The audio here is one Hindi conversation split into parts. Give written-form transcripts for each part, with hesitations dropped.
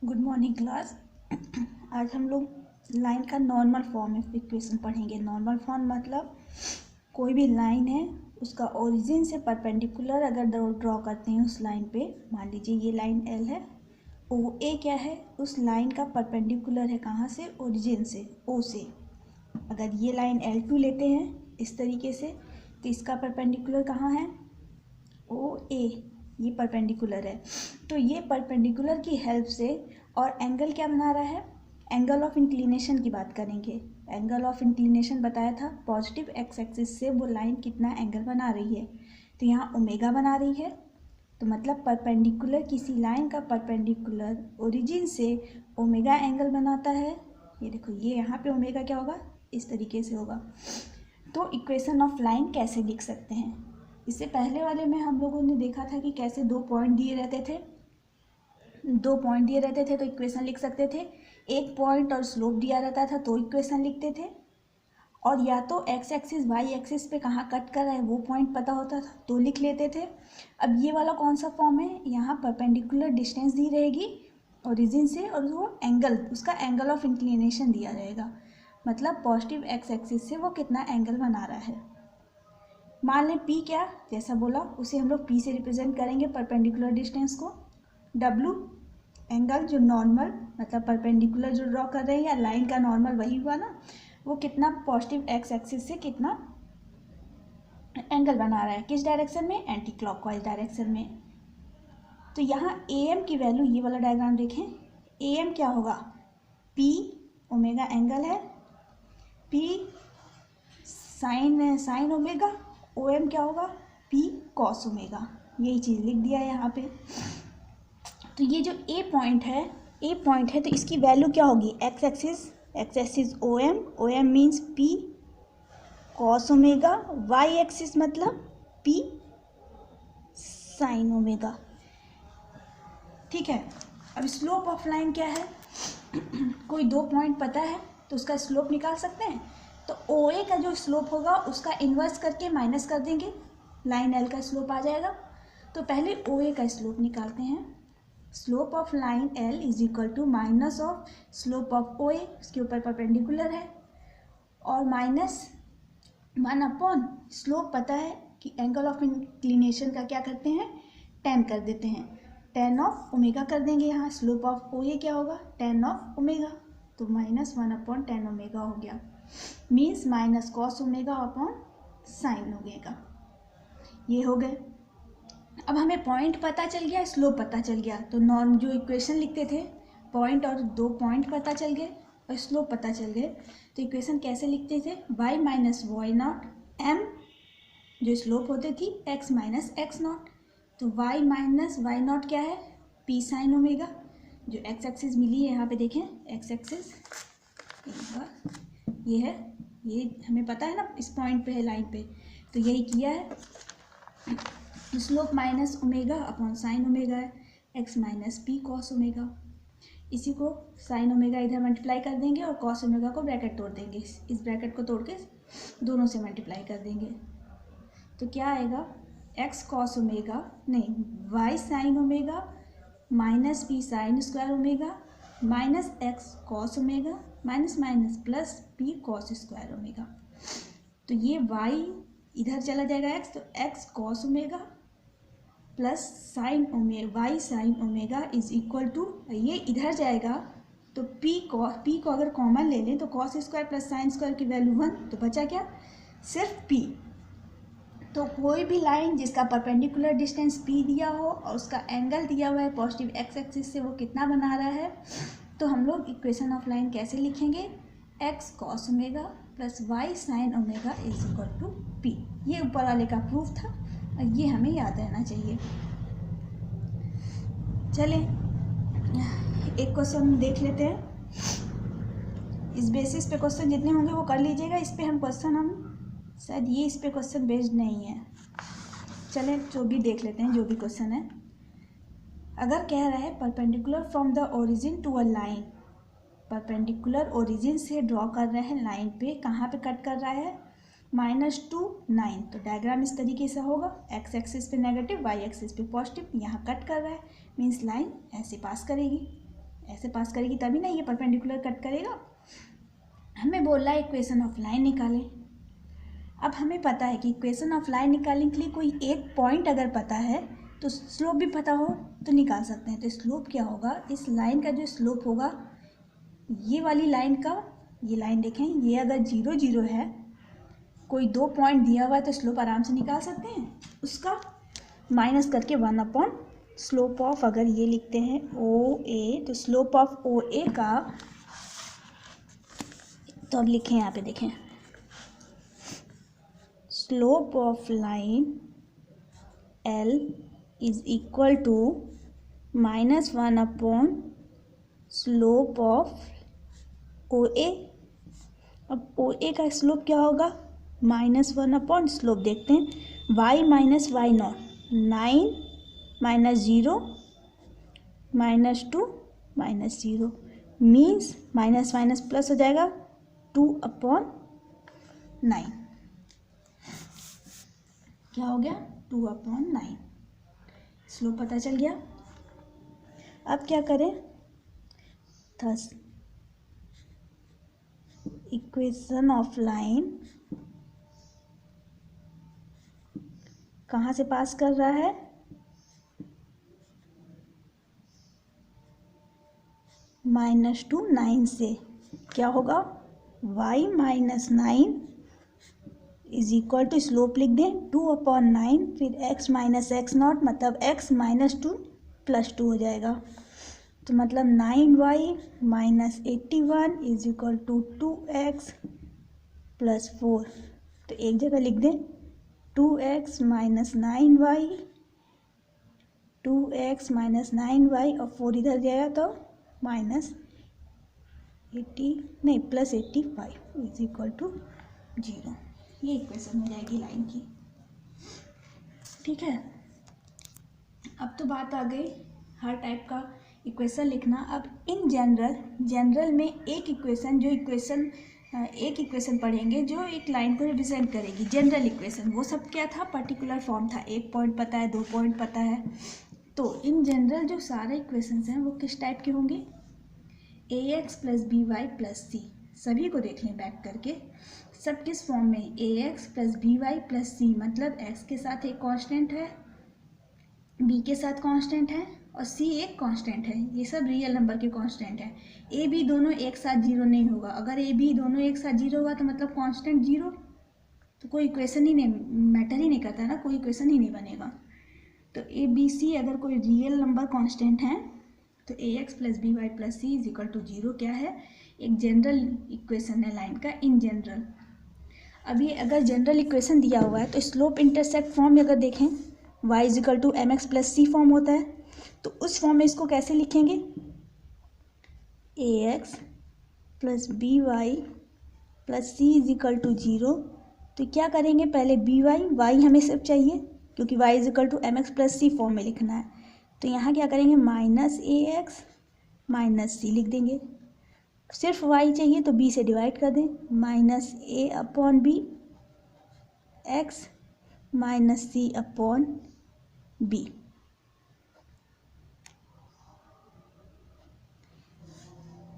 Good morning class. आज हम लोग लाइन का नॉर्मल फॉर्म ऑफ इक्वेशन पढ़ेंगे। नॉर्मल फॉर्म मतलब कोई भी लाइन है उसका ओरिजिन से परपेंडिकुलर अगर ड्रॉ करते हैं उस लाइन पे, मान लीजिए ये लाइन एल है, ओ ए क्या है, उस लाइन का परपेंडिकुलर है कहाँ से, ओरिजिन से, ओ से। अगर ये लाइन L2 लेते हैं इस तरीके से तो इसका परपेंडिकुलर कहाँ है, ओ ए, ये परपेंडिकुलर है। तो ये परपेंडिकुलर की हेल्प से और एंगल क्या बना रहा है, एंगल ऑफ इंक्लिनेशन की बात करेंगे। एंगल ऑफ इंक्लिनेशन बताया था, पॉजिटिव एक्स एक्सिस से वो लाइन कितना एंगल बना रही है, तो यहाँ ओमेगा बना रही है। तो मतलब परपेंडिकुलर, किसी लाइन का परपेंडिकुलर ओरिजिन से ओमेगा एंगल बनाता है। ये देखो, ये यहाँ पे ओमेगा क्या होगा, इस तरीके से होगा। तो इक्वेशन ऑफ लाइन कैसे लिख सकते हैं, इससे पहले वाले में हम लोगों ने देखा था कि कैसे दो पॉइंट दिए रहते थे तो इक्वेशन लिख सकते थे। एक पॉइंट और स्लोप दिया रहता था तो इक्वेशन लिखते थे, और या तो एक्स एक्सिस वाई एक्सिस पे कहाँ कट कर रहा है वो पॉइंट पता होता था तो लिख लेते थे। अब ये वाला कौन सा फॉर्म है, यहाँ परपेंडिकुलर डिस्टेंस दी रहेगी ओरिजिन से और वो एंगल, उसका एंगल ऑफ इंक्लिनेशन दिया रहेगा, मतलब पॉजिटिव एक्स एक्सिस से वो कितना एंगल बना रहा है। मान लें पी, क्या जैसा बोला उसे हम लोग पी से रिप्रेजेंट करेंगे परपेंडिकुलर डिस्टेंस को। डब्लू एंगल, जो नॉर्मल मतलब परपेंडिकुलर जो ड्रॉ कर रहे हैं या लाइन का नॉर्मल वही हुआ ना, वो कितना पॉजिटिव एक्स एक्सिस से कितना एंगल बना रहा है, किस डायरेक्शन में, एंटी क्लॉकवाइज डायरेक्शन में। तो यहाँ ए एम की वैल्यू, ये वाला डायग्राम देखें, ए एम क्या होगा, पी ओमेगा एंगल है, p sine omega, O M क्या होगा, पी कॉस ओमेगा। यही चीज़ लिख दिया है यहाँ पे। तो ये जो ए पॉइंट है तो इसकी वैल्यू क्या होगी, x axis O M means p cos omega, y axis मतलब पी साइन ओमेगा। ठीक है। अब स्लोप ऑफ लाइन क्या है, कोई दो पॉइंट पता है तो उसका स्लोप निकाल सकते हैं। तो ओ ए का जो स्लोप होगा उसका इन्वर्स करके माइनस कर देंगे, लाइन एल का स्लोप आ जाएगा। तो पहले ओ ए का स्लोप निकालते हैं। Slope of line L is equal to minus of slope of O A, उसके ऊपर परपेंडिकुलर है, और माइनस 1 स्लोप पता है कि एंगल ऑफ इंक्लिनेशन का क्या करते हैं, टेन कर देते हैं, टेन ऑफ ओमेगा कर देंगे। यहाँ स्लोप ऑफ ओ ए क्या होगा, टेन ऑफ ओमेगा, तो -1/10 ओमेगा हो गया, means minus cos omega upon sine omega. ये हो गए। अब हमें पॉइंट पता चल गया, स्लोप पता चल गया, तो नॉर्म जो इक्वेशन लिखते थे, पॉइंट और दो पॉइंट पता चल गए और स्लोप पता चल गए, तो इक्वेशन कैसे लिखते थे, y minus y naught m, जो स्लोप होती थी x माइनस एक्स नॉट। तो y माइनस वाई नॉट क्या है, p साइन ओमेगा, जो x एक्सिस मिली है यहाँ पे देखें, x एक्सिस ये है, ये हमें पता है ना इस पॉइंट पे है लाइन पे, तो यही किया है। Slope minus omega upon sine omega है, X minus P cos omega. इसी को साइन ओमेगा इधर मल्टीप्लाई कर देंगे और कॉस ओमेगा को ब्रैकेट तोड़ देंगे, इस ब्रैकेट को तोड़ के दोनों से मल्टीप्लाई कर देंगे। तो क्या आएगा, एक्स कॉस ओमेगा नहीं, y sine omega minus p sine square omega minus x cos omega minus minus plus p cos square omega. तो ये वाई इधर चला जाएगा एक्स, तो x cos omega plus sine omega, y sine omega is equal to, ये इधर जाएगा तो पी को अगर कॉमन ले लें तो cos square plus sine square की वैल्यू 1, तो बचा क्या, सिर्फ पी। तो कोई भी लाइन जिसका परपेंडिकुलर डिस्टेंस पी दिया हो और उसका एंगल दिया हुआ है पॉजिटिव एक्स एक्सिस से, वो कितना बना रहा है, तो हम लोग इक्वेशन ऑफ लाइन कैसे लिखेंगे, x cos omega plus y sine omega is equal to p. ये ऊपर वाले का प्रूफ था और ये हमें याद रहना चाहिए। चलें एक क्वेश्चन देख लेते हैं, इस बेसिस पे क्वेश्चन जितने होंगे वो कर लीजिएगा। इस पे हम शायद ये इस पे क्वेश्चन बेस्ड नहीं है। चलें जो भी देख लेते हैं, जो भी क्वेश्चन है। अगर कह रहा है perpendicular from the origin to a line, perpendicular origin से ड्रॉ कर रहे हैं लाइन पे, कहाँ पे कट कर रहा है, -2 9, तो डायग्राम इस तरीके से होगा, एक्स एक्सिस पे नेगेटिव, वाई एक्सिस पे पॉजिटिव, यहाँ कट कर रहा है मीन्स लाइन ऐसे पास करेगी। ऐसे पास करेगी तभी ना ये परपेंडिकुलर कट करेगा। हमें बोल रहा है इक्वेशन ऑफ लाइन निकालें। अब हमें पता है कि इक्वेशन ऑफ लाइन निकालने के लिए कोई एक पॉइंट अगर पता है तो स्लोप भी पता हो तो निकाल सकते हैं। तो स्लोप क्या होगा, इस लाइन का जो स्लोप होगा, ये वाली लाइन का, ये लाइन देखें, ये अगर 0 0 है, कोई 2 पॉइंट दिया हुआ है तो स्लोप आराम से निकाल सकते हैं। उसका माइनस करके 1 स्लोप ऑफ, अगर ये लिखते हैं OA, तो स्लोप ऑफ OA का, तो अब लिखें यहाँ पे देखें, slope of line L is equal to -1 slope of OA। अब OA का स्लोप क्या होगा, -1 स्लोप देखते हैं, y minus y0, 9 minus 0 -2 -0 means minus minus plus हो जाएगा 2/9। क्या हो गया, 2/9। स्लोप पता चल गया। अब क्या करें, थस इक्वेशन ऑफ लाइन कहाँ से पास कर रहा है, -2 9 से। क्या होगा, y minus 9 is equal to, slope लिख दें 2/9, फिर x माइनस x0, मतलब x -2 + 2 हो जाएगा। तो मतलब 9y minus 81 is equal to 2x + 4। तो एक जगह लिख दें 2x minus 9y, 2x minus 9y और 4 इधर जाएगा तो +85 इज इक्वल टू 0। ये इक्वेशन हो जाएगी लाइन की। ठीक है, अब तो बात आ गई हर टाइप का इक्वेशन लिखना। अब इन जनरल में एक इक्वेशन पढ़ेंगे जो एक लाइन को रिप्रेजेंट करेगी, जनरल इक्वेशन। वो सब क्या था, पर्टिकुलर फॉर्म था, 1 पॉइंट पता है, 2 पॉइंट पता है। तो इन जनरल जो सारे इक्वेशंस हैं वो किस टाइप के होंगे, ax + by + c। सभी को देख लें बैक करके, सब किस फॉर्म में, ax + by + c, मतलब x के साथ एक कांस्टेंट है, b के साथ कांस्टेंट है और c एक कांस्टेंट है। ये सब रियल नंबर के कांस्टेंट है। a b दोनों एक साथ 0 नहीं होगा। अगर a b दोनों एक साथ 0 होगा तो मतलब कांस्टेंट 0, तो कोई इक्वेशन ही नहीं, मैटर ही नहीं करता ना, कोई इक्वेशन ही नहीं बनेगा। तो a b c अगर कोई रियल नंबर कांस्टेंट है तो ax + by + c is equal to 0 क्या है, एक जनरल इक्वेशन है लाइन का, इन जनरल। अभी अगर जनरल इक्वेशन दिया हुआ है तो स्लोप इंटरसेप्ट फॉर्म में अगर देखें, y is equal to mx + c form होता है, तो उस फॉर्म में इसको कैसे लिखेंगे, ax + by + c is equal to 0। तो क्या करेंगे, पहले y हमें सिर्फ चाहिए क्योंकि y is equal to mx + c form में लिखना है। तो यहाँ क्या करेंगे, -ax - c लिख देंगे। सिर्फ y चाहिए तो b से डिवाइड कर दें, -a/b x - c/b।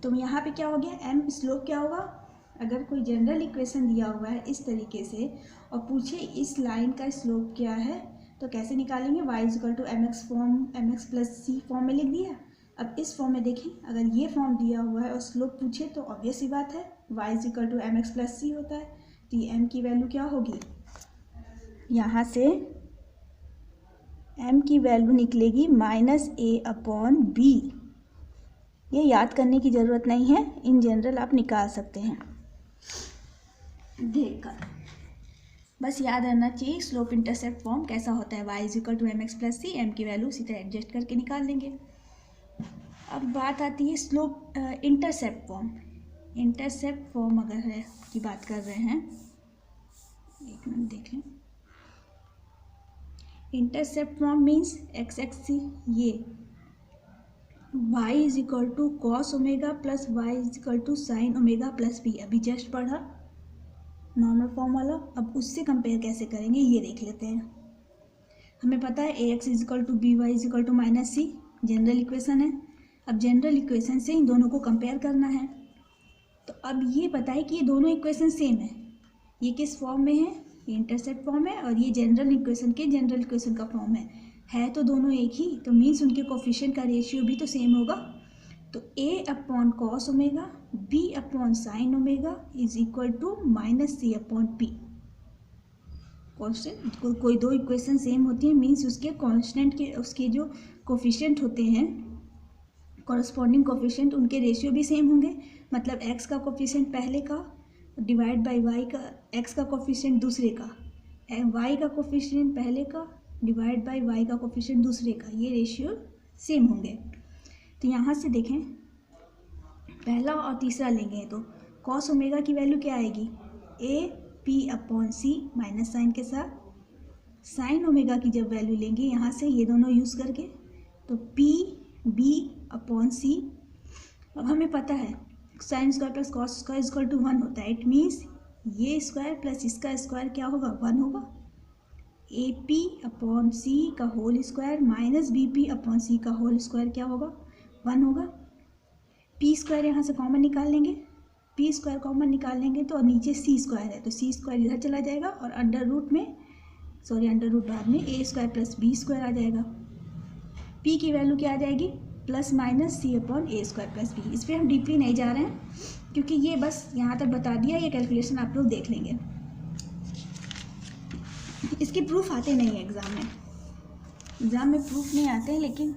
तो यहाँ पे क्या हो गया, m स्लोप क्या होगा, अगर कोई जनरल इक्वेशन दिया हुआ है इस तरीके से और पूछे इस लाइन का स्लोप क्या है, तो कैसे निकालेंगे, y is equal to mx + c form में लिख दिया। अब इस फॉर्म में देखें, अगर ये फॉर्म दिया हुआ है और स्लोप पूछे तो ऑब्वियस सी बात है y is equal to mx + c होता है। तो ये m की वैल्यू क्या होगी, यहाँ से m की वैल्यू निकलेगी -a/b। ये याद करने की ज़रूरत नहीं है, इन जनरल आप निकाल सकते हैं देखकर, बस याद रहना चाहिए स्लोप इंटरसेप्ट फॉर्म कैसा होता है, y is equal to mx + c, m की वैल्यू सीधा एडजस्ट करके निकाल लेंगे। अब बात आती है slope intercept form. Intercept form अगर है की बात कर रहे हैं, एक मिनट देख लें। इंटरसेप्ट फॉर्म मीन्स x ये y is equal to cos omega + y is equal to sin omega + b, अभी जस्ट पढ़ा नॉर्मल फॉर्म वाला। अब उससे कंपेयर कैसे करेंगे ये देख लेते हैं। हमें पता है ax is equal to by is equal to -c general equation है। अब जनरल इक्वेशन से इन दोनों को कंपेयर करना है। तो अब ये पता है कि ये दोनों इक्वेशन सेम है। ये किस फॉर्म में है, ये इंटरसेप्ट फॉर्म है और ये जनरल इक्वेशन के जनरल इक्वेशन का फॉर्म है तो दोनों एक ही, तो मीन्स उनके कोफिशिएंट का रेशियो भी तो सेम होगा। तो a upon cos omega b upon sine omega is equal to minus c upon p। Constant कोई दो इक्वेशन सेम होती है मीन्स उसके कांस्टेंट के उसके जो कोफिशिएंट होते हैं कॉरस्पॉन्डिंग कोफिशिएंट उनके रेशियो भी सेम होंगे। मतलब x का कोफिशिएंट पहले का डिवाइड बाय y का, x का कोफिशिएंट दूसरे का, y का कोफिशिएंट पहले का डिवाइड बाय y का कोफिशिएंट दूसरे का, ये रेशियो सेम होंगे। तो यहाँ से देखें पहला और तीसरा लेंगे तो कॉस ओमेगा की वैल्यू क्या आएगी, A P upon C minus sine के साथ। साइन ओमेगा की जब वैल्यू लेंगे यहाँ से ये दोनों यूज़ करके तो पी बी अपॉन सी। अब हमें पता है sine square plus cos square equal to 1 होता है। इट मीन्स ये स्क्वायर प्लस इसका स्क्वायर क्या होगा, 1 होगा। ए पी अपॉन सी का whole square minus B P upon C का होल स्क्वायर क्या होगा, 1 होगा। पी स्क्वायर यहाँ से कॉमन निकाल लेंगे, पी स्क्वायर कॉमन निकाल लेंगे तो नीचे सी स्क्वायर है तो सी स्क्वायर इधर चला जाएगा और अंडर रूट बाद में ए स्क्वायर प्लस बी स्क्वायर आ जाएगा। पी की वैल्यू क्या आ जाएगी, प्लस माइनस सी अपॉन ए स्क्वायर प्लस बी। इस पर हम डीपली नहीं जा रहे हैं क्योंकि ये बस यहाँ तक बता दिया, ये कैलकुलेशन आप लोग देख लेंगे। इसके प्रूफ आते नहीं है एग्ज़ाम में प्रूफ नहीं आते हैं, लेकिन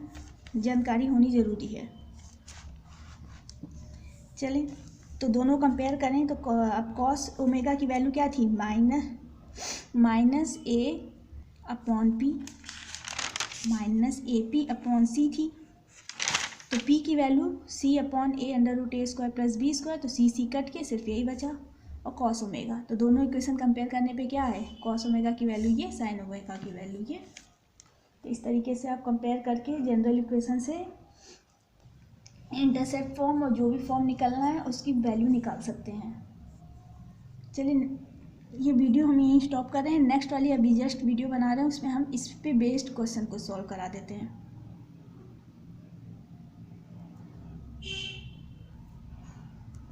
जानकारी होनी ज़रूरी है। चलें तो दोनों कंपेयर करें तो अब कॉस ओमेगा की वैल्यू क्या थी, minus A upon P minus A P upon C थी। तो p की value c upon A under root A square plus B square, तो c कट के सिर्फ यही बचा और कॉस ओमेगा। तो दोनों इक्वेशन कंपेयर करने पे क्या है, कॉस ओमेगा की वैल्यू ये, साइन ओमेगा की वैल्यू ये। तो इस तरीके से आप कंपेयर करके जनरल इक्वेशन से इंटरसेप्ट फॉर्म और जो भी फॉर्म निकलना है उसकी वैल्यू निकाल सकते हैं। चलिए ये वीडियो हम यहीं स्टॉप कर रहे हैं। नेक्स्ट वाली अभी जस्ट वीडियो बना रहे हैं उसमें हम इस पे बेस्ड क्वेश्चन को सॉल्व करा देते हैं।